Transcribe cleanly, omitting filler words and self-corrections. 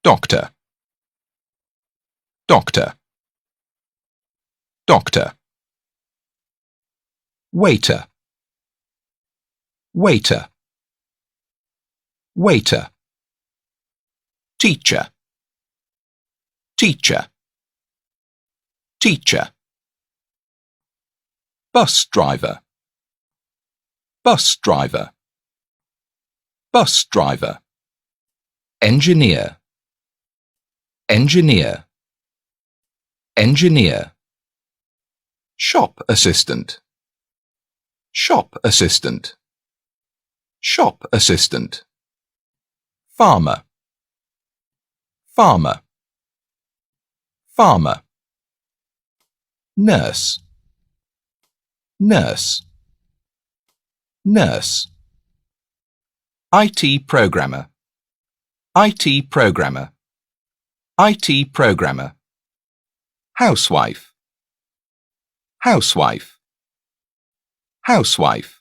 doctor, doctor, doctor, waiter, waiter, waiter, teacher, teacher, teacher, bus driver, bus driver, bus driver, engineer, engineer, engineer, shop assistant, shop assistant, shop assistant, farmer, farmer, farmer, nurse, nurse, nurse, IT programmer, IT programmer, IT programmer, housewife, housewife, housewife,